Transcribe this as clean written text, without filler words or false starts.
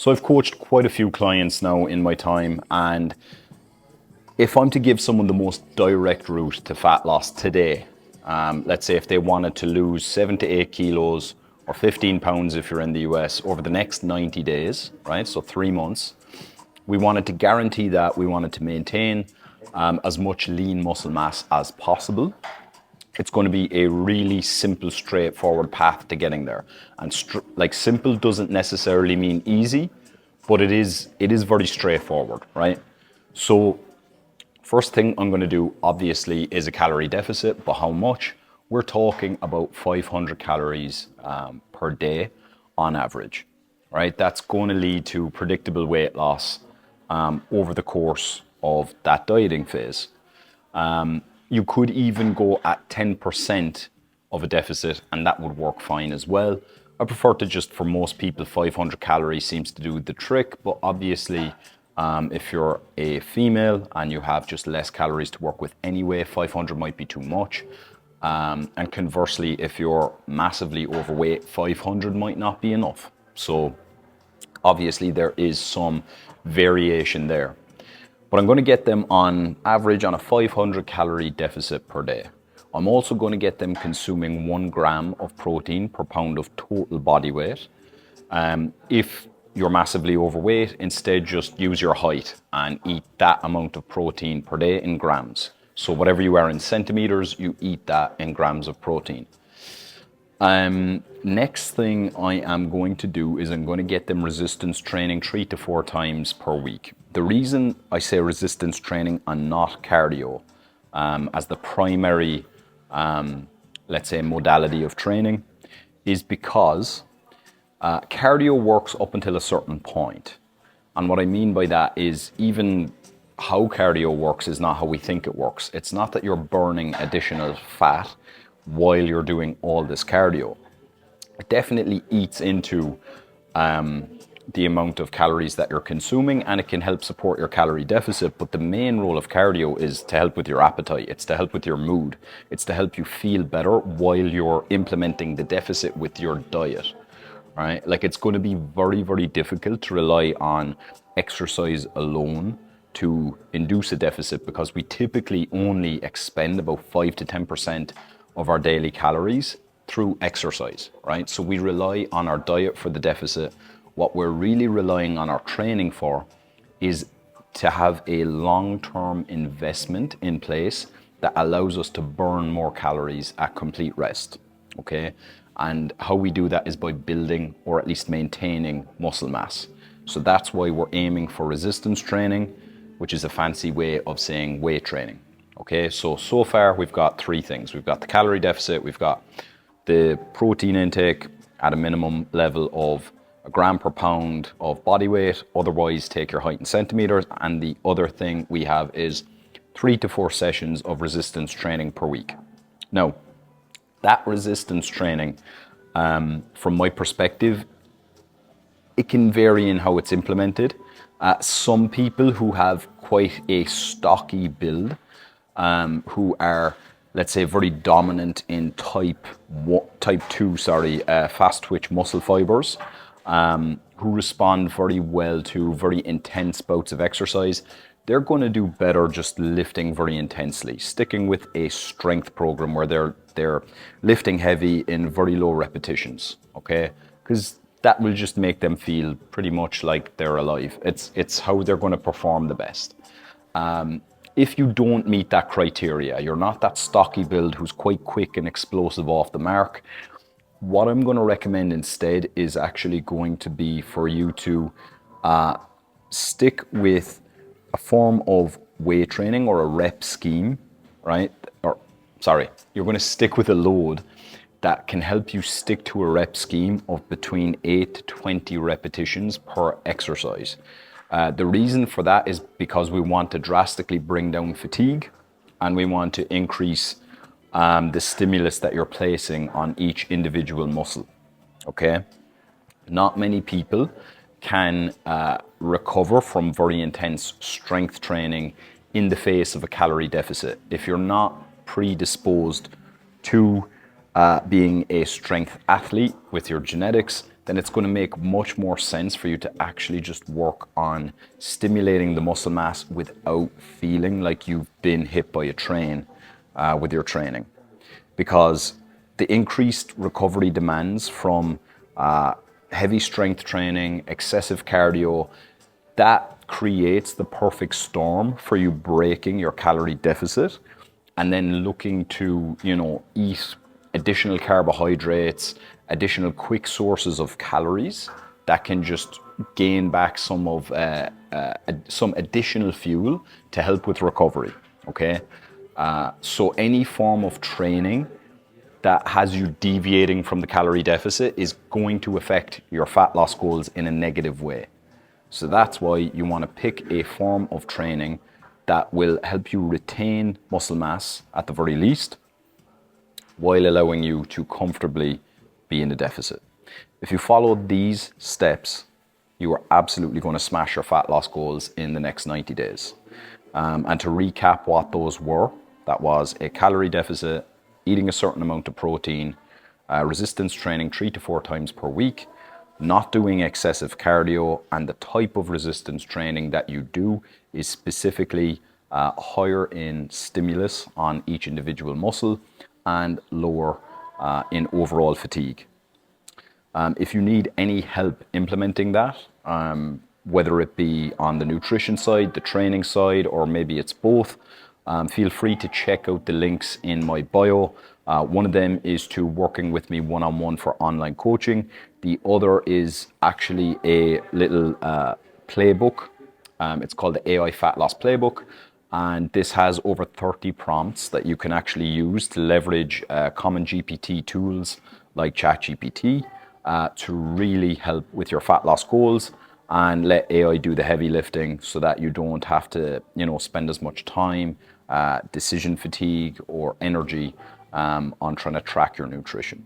So I've coached quite a few clients now in my time, and if I'm to give someone the most direct route to fat loss today, let's say if they wanted to lose 7 to 8 kilos or 15 pounds if you're in the US over the next 90 days, right? So 3 months, we wanted to guarantee that we wanted to maintain as much lean muscle mass as possible. It's going to be a really simple, straightforward path to getting there. And like simple doesn't necessarily mean easy, but it is very straightforward, right? So first thing I'm going to do, obviously, is a calorie deficit, but how much? We're talking about 500 calories per day on average, right? That's going to lead to predictable weight loss over the course of that dieting phase. You could even go at 10% of a deficit, and that would work fine as well. I prefer to just, for most people, 500 calories seems to do the trick, but obviously, if you're a female and you have just less calories to work with anyway, 500 might be too much. And conversely, if you're massively overweight, 500 might not be enough. So obviously there is some variation there. But I'm going to get them on average on a 500 calorie deficit per day. I'm also going to get them consuming 1 gram of protein per pound of total body weight. If you're massively overweight, instead just use your height and eat that amount of protein per day in grams. So whatever you are in centimeters, you eat that in grams of protein. Next thing I am going to do is I'm going to get them resistance training 3 to 4 times per week. The reason I say resistance training and not cardio as the primary, let's say, modality of training is because cardio works up until a certain point. And what I mean by that is even how cardio works is not how we think it works. It's not that you're burning additional fat while you're doing all this cardio. It definitely eats into the amount of calories that you're consuming, and it can help support your calorie deficit. But the main role of cardio is to help with your appetite. It's to help with your mood. It's to help you feel better while you're implementing the deficit with your diet. Right? Like, it's going to be very, very difficult to rely on exercise alone to induce a deficit, because we typically only expend about 5 to 10% of our daily calories through exercise, right? So we rely on our diet for the deficit. What we're really relying on our training for is to have a long-term investment in place that allows us to burn more calories at complete rest, okay? And how we do that is by building, or at least maintaining, muscle mass. So that's why we're aiming for resistance training, which is a fancy way of saying weight training. Okay, so far we've got 3 things. We've got the calorie deficit, we've got the protein intake at a minimum level of 1 gram per pound of body weight, otherwise take your height in centimeters, and the other thing we have is 3 to 4 sessions of resistance training per week. Now, that resistance training, from my perspective, it can vary in how it's implemented. Some people who have quite a stocky build, who are, let's say, very dominant in type 2, fast twitch muscle fibers, who respond very well to very intense bouts of exercise, they're going to do better just lifting very intensely, sticking with a strength program where they're lifting heavy in very low repetitions, okay? Because that will just make them feel pretty much like they're alive. It's how they're going to perform the best. If you don't meet that criteria, you're not that stocky build who's quite quick and explosive off the mark, what I'm going to recommend instead is actually going to be for you to stick with a form of weight training or a rep scheme, right? You're going to stick with a load that can help you stick to a rep scheme of between 8 to 20 repetitions per exercise. The reason for that is because we want to drastically bring down fatigue, and we want to increase the stimulus that you're placing on each individual muscle, okay? Not many people can recover from very intense strength training in the face of a calorie deficit. If you're not predisposed to being a strength athlete with your genetics, then it's going to make much more sense for you to actually just work on stimulating the muscle mass without feeling like you've been hit by a train with your training. Because the increased recovery demands from heavy strength training, excessive cardio, that creates the perfect storm for you breaking your calorie deficit and then looking to, eat additional carbohydrates, additional quick sources of calories that can just gain back some additional fuel to help with recovery. Okay, so any form of training that has you deviating from the calorie deficit is going to affect your fat loss goals in a negative way. So that's why you want to pick a form of training that will help you retain muscle mass at the very least, while allowing you to comfortably be in a deficit. If you follow these steps, you are absolutely going to smash your fat loss goals in the next 90 days. And to recap what those were, that was a calorie deficit, eating a certain amount of protein, resistance training 3 to 4 times per week, not doing excessive cardio, and the type of resistance training that you do is specifically higher in stimulus on each individual muscle and lower in overall fatigue. If you need any help implementing that, whether it be on the nutrition side, the training side, or maybe it's both, feel free to check out the links in my bio. One of them is to working with me one-on-one for online coaching. The other is actually a little playbook. It's called the AI Fat Loss Playbook. And this has over 30 prompts that you can actually use to leverage common GPT tools like ChatGPT to really help with your fat loss goals, and let AI do the heavy lifting so that you don't have to, spend as much time, decision fatigue, or energy on trying to track your nutrition.